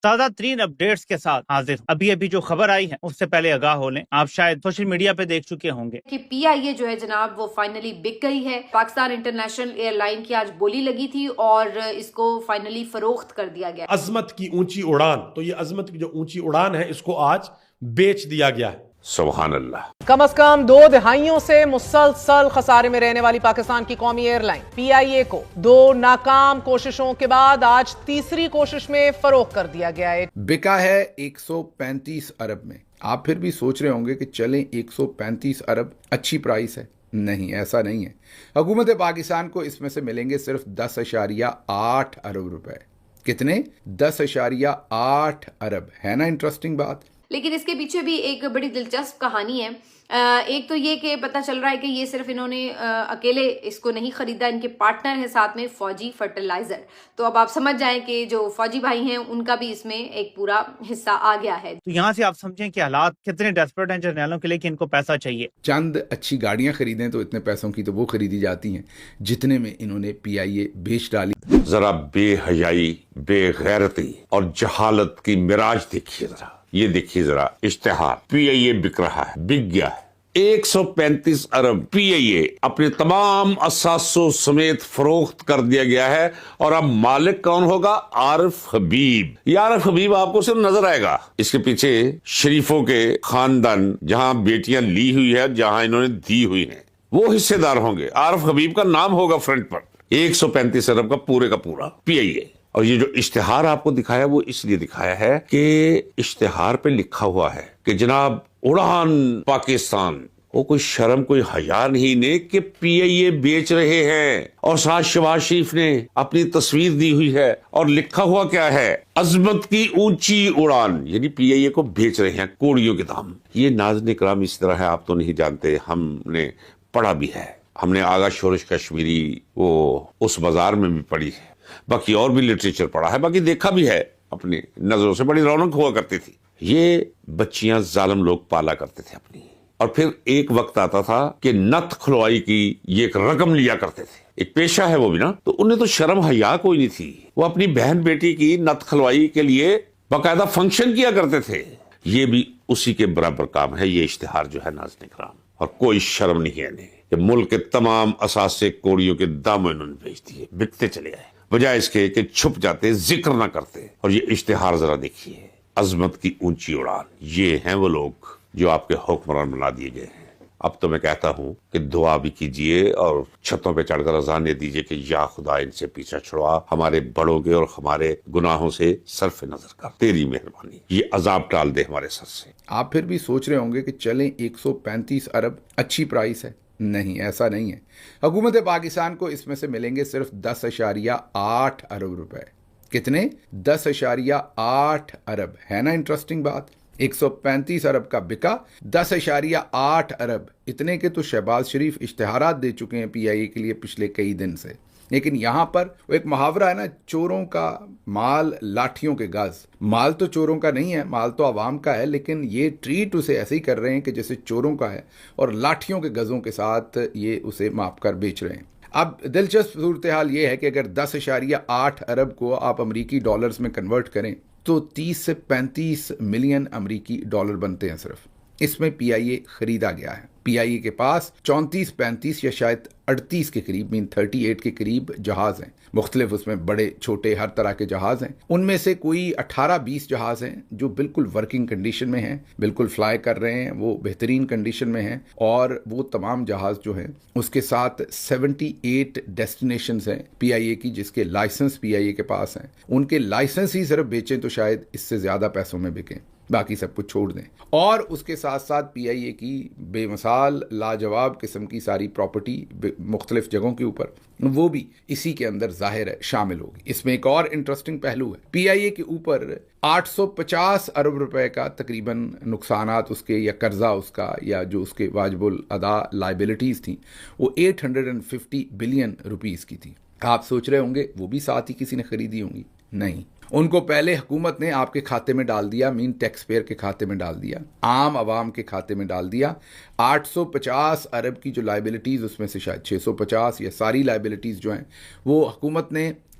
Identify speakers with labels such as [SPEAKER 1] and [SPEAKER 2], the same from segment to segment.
[SPEAKER 1] تازہ ترین اپڈیٹس کے ساتھ حاضر ہوں۔ ابھی جو خبر آئی ہے اس سے پہلے آگاہ ہو لیں، آپ شاید سوشل میڈیا پہ دیکھ چکے ہوں گے
[SPEAKER 2] کہ پی آئی اے جو ہے جناب وہ فائنلی بک گئی ہے۔ پاکستان انٹرنیشنل ایئر لائن کی آج بولی لگی تھی اور اس کو فائنلی فروخت کر دیا گیا۔
[SPEAKER 3] عظمت کی اونچی اڑان، تو یہ عظمت کی جو اونچی اڑان ہے اس کو آج بیچ دیا گیا ہے۔
[SPEAKER 4] سبحان اللہ۔
[SPEAKER 5] کم از کم 2 دہائیوں سے مسلسل خسارے میں رہنے والی پاکستان کی قومی ایئر لائن پی آئی اے کو 2 ناکام کوششوں کے بعد آج تیسری کوشش میں فروخت کر دیا گیا ہے۔
[SPEAKER 6] بکا ہے 135 ارب میں۔ آپ پھر بھی سوچ رہے ہوں گے کہ چلیں 135 ارب اچھی پرائس ہے۔ نہیں، ایسا نہیں ہے۔ حکومت پاکستان کو اس میں سے ملیں گے صرف 10.8 ارب روپے۔ کتنے؟ 10.8 ارب۔ ہے نا انٹرسٹنگ بات؟
[SPEAKER 2] لیکن اس کے پیچھے بھی ایک بڑی دلچسپ کہانی ہے۔ ایک تو یہ کہ پتہ چل رہا ہے کہ یہ صرف انہوں نے اکیلے اس کو نہیں خریدا، ان کے پارٹنر ہیں ساتھ میں فوجی فرٹیلائزر۔ تو اب آپ سمجھ جائیں کہ جو فوجی بھائی ہیں ان کا بھی اس میں ایک پورا حصہ آ گیا ہے۔
[SPEAKER 1] تو یہاں سے آپ سمجھیں کہ حالات کتنے ڈیسپریٹ ہیں جرنیلوں کے لیے کہ ان کو پیسہ چاہیے۔
[SPEAKER 6] چند اچھی گاڑیاں خریدیں تو اتنے پیسوں کی تو وہ خریدی جاتی ہیں جتنے میں انہوں نے پی آئی اے بیچ ڈالی۔
[SPEAKER 4] ذرا بے حیائی، بے غیرتی اور جہالت کی معراج دیکھیے ذرا۔ یہ دیکھیے ذرا اشتہار، پی آئی اے بک رہا ہے، بک گیا ہے 135 ارب پی آئی اے اپنے تمام اثاثوں سمیت فروخت کر دیا گیا ہے۔ اور اب مالک کون ہوگا؟ عارف حبیب۔ یہ عارف حبیب آپ کو صرف نظر آئے گا، اس کے پیچھے شریفوں کے خاندان جہاں بیٹیاں لی ہوئی ہے، جہاں انہوں نے دی ہوئی ہیں، وہ حصے دار ہوں گے۔ عارف حبیب کا نام ہوگا فرنٹ پر۔ 135 ارب کا پورے کا پورا پی آئی اے۔ اور یہ جو اشتہار آپ کو دکھایا وہ اس لیے دکھایا ہے کہ اشتہار پہ لکھا ہوا ہے کہ جناب اڑان پاکستان، وہ کوئی شرم کوئی حیا نہیں نے کہ پی آئی اے بیچ رہے ہیں، اور ساتھ شہباز شریف نے اپنی تصویر دی ہوئی ہے اور لکھا ہوا کیا ہے؟ عظمت کی اونچی اڑان، یعنی پی آئی اے کو بیچ رہے ہیں کوڑیوں کے دام۔ یہ ناظرین کرام اس طرح ہے، آپ تو نہیں جانتے، ہم نے پڑھا بھی ہے، ہم نے آغا شورش کشمیری وہ اس بازار میں بھی پڑھی ہے، باقی اور بھی لٹریچر پڑھا ہے، باقی دیکھا بھی ہے اپنی نظروں سے۔ بڑی رونق ہوا کرتی تھی، یہ بچیاں ظالم لوگ پالا کرتے تھے اپنی، اور پھر ایک وقت آتا تھا کہ نت کھلوائی کی یہ ایک رقم لیا کرتے تھے، ایک پیشہ ہے وہ بھی نا، تو انہیں تو شرم حیا کوئی نہیں تھی، وہ اپنی بہن بیٹی کی نت کھلوائی کے لیے باقاعدہ فنکشن کیا کرتے تھے۔ یہ بھی اسی کے برابر کام ہے یہ اشتہار جو ہے ناظرین کرام، اور کوئی شرم نہیں ہے انہیں کہ ملک کے تمام اثاثے کوڑیوں کے داموں انہوں نے بھیج دیے، بکتے چلے آئے، بجائے اس کے کہ چھپ جاتے، ذکر نہ کرتے۔ اور یہ اشتہار ذرا دیکھیے، عظمت کی اونچی اڑان، یہ ہیں وہ لوگ جو آپ کے حکمران بنا دیے گئے ہیں۔ اب تو میں کہتا ہوں کہ دعا بھی کیجئے اور چھتوں پہ چڑھ کر اذانیں دیجئے کہ یا خدا ان سے پیچھا چھڑوا، ہمارے بڑوں کے اور ہمارے گناہوں سے صرف نظر کر، تیری مہربانی، یہ عذاب ٹال دے ہمارے سر سے۔
[SPEAKER 6] آپ پھر بھی سوچ رہے ہوں گے کہ چلیں 135 ارب اچھی پرائس ہے۔ نہیں، ایسا نہیں ہے۔ حکومت پاکستان کو اس میں سے ملیں گے صرف 10.8 ارب روپے۔ کتنے؟ 10.8 ارب۔ ہے نا انٹرسٹنگ بات؟ 135 ارب کا بکا، 10.8 ارب، اتنے کے تو شہباز شریف اشتہارات دے چکے ہیں پی آئی اے کے لیے پچھلے کئی دن سے۔ لیکن یہاں پر وہ ایک محاورہ ہے نا، چوروں کا مال لاٹھیوں کے گز۔ مال تو چوروں کا نہیں ہے، مال تو عوام کا ہے، لیکن یہ ٹریٹ اسے ایسے ہی کر رہے ہیں کہ جیسے چوروں کا ہے، اور لاٹھیوں کے گزوں کے ساتھ یہ اسے ماپ کر بیچ رہے ہیں۔ اب دلچسپ صورتحال یہ ہے کہ اگر 10.8 ارب کو آپ امریکی ڈالرز میں کنورٹ کریں تو 30 سے 35 ملین امریکی ڈالر بنتے ہیں صرف۔ اس میں پی آئی اے خریدا گیا ہے۔ پی آئی اے کے پاس 34 35 یا شاید 38 کے قریب 38 کے قریب جہاز ہیں، مختلف اس میں بڑے چھوٹے ہر طرح کے جہاز ہیں۔ ان میں سے کوئی 18-20 جہاز ہیں جو بالکل ورکنگ کنڈیشن میں ہیں، بالکل فلائی کر رہے ہیں، وہ بہترین کنڈیشن میں ہیں، اور وہ تمام جہاز جو ہیں اس کے ساتھ 78 ڈیسٹینیشنز ہیں پی آئی اے کی، جس کے لائسنس پی آئی اے کے پاس ہیں۔ ان کے لائسنس ہی صرف بیچیں تو شاید اس سے زیادہ پیسوں میں بکیں، باقی سب کچھ چھوڑ دیں۔ اور اس کے ساتھ ساتھ پی آئی اے کی بے مثال لاجواب قسم کی ساری پراپرٹی مختلف جگہوں کے اوپر، وہ بھی اسی کے اندر ظاہر ہے شامل ہوگی۔ اس میں ایک اور انٹرسٹنگ پہلو ہے، پی آئی اے کے اوپر 850 ارب روپے کا تقریباً نقصانات اس کے، یا قرضہ اس کا، یا جو اس کے واجب الادا لائبلٹیز تھیں، وہ 850 بلین روپیز کی تھی۔ آپ سوچ رہے ہوں گے وہ بھی ساتھ ہی کسی نے خریدی ہوں گی؟ نہیں، ان کو پہلے حکومت نے آپ کے کھاتے میں ڈال دیا، مین ٹیکس پیئر کے کھاتے میں ڈال دیا، عام عوام کے کھاتے میں ڈال دیا۔ 850 ارب کی جو لائبلٹیز، اس میں سے شاید 650 یا ساری لائبلٹیز جو ہیں وہ حکومت نے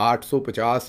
[SPEAKER 6] 850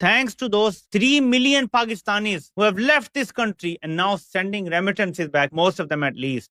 [SPEAKER 1] Thanks to those 3 million Pakistanis who have left this country and now sending remittances back, most of them at least.